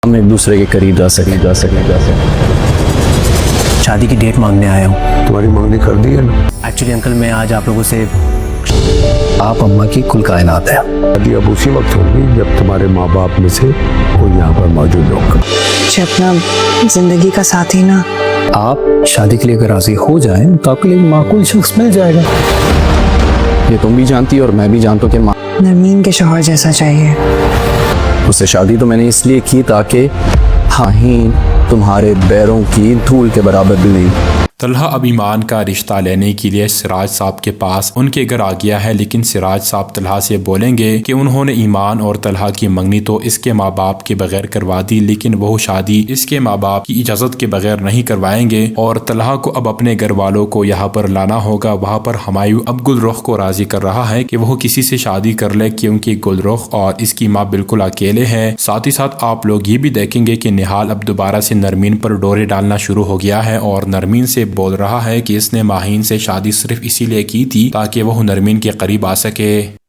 ہم ایک دوسرے کے قریب جا سکیں شادی کی ڈیٹ مانگنے آیا ہوں. تمہاری مانگنی کر دی ہے نا؟ ایکچولی انکل میں آج آپ لوگوں سے آپ اماں کی کل کائنات ہے. شادی اب اسی وقت ہوگی جب تمہارے ماں باپ میں سے کوئی یہاں پر موجود ہوگا. مجھے اپنا زندگی کا ساتھی نا. آپ شادی کے لیے اگر راضی ہو جائیں تو آپ کے لیے معقول شخص مل جائے گا. یہ تم بھی جانتی اور میں بھی جانتا ہوں کہ نرمین کے شوہر جیسا چاہیے. اس سے شادی تو میں نے اس لیے کی تاکہ ہاہین تمہارے بیروں کی دھول کے برابر بھی نہیں. طلحہ اب ایمان کا رشتہ لینے کے لیے سراج صاحب کے پاس ان کے گھر آ گیا ہے، لیکن سراج صاحب طلحہ سے بولیں گے کہ انہوں نے ایمان اور طلحہ کی منگنی تو اس کے ماں باپ کے بغیر کروا دی، لیکن وہ شادی اس کے ماں باپ کی اجازت کے بغیر نہیں کروائیں گے، اور طلحہ کو اب اپنے گھر والوں کو یہاں پر لانا ہوگا. وہاں پر ہمایوں اب گلرخ کو راضی کر رہا ہے کہ وہ کسی سے شادی کر لے، کیونکہ گلرخ اور اس کی ماں بالکل اکیلے ہیں. ساتھ ہی ساتھ آپ لوگ یہ بھی دیکھیں گے کہ نہال اب دوبارہ سے نرمین پر ڈورے ڈالنا شروع ہو گیا ہے، اور نرمین سے بول رہا ہے کہ اس نے ماہین سے شادی صرف اسی لیے کی تھی تاکہ وہ نرمین کے قریب آ سکے.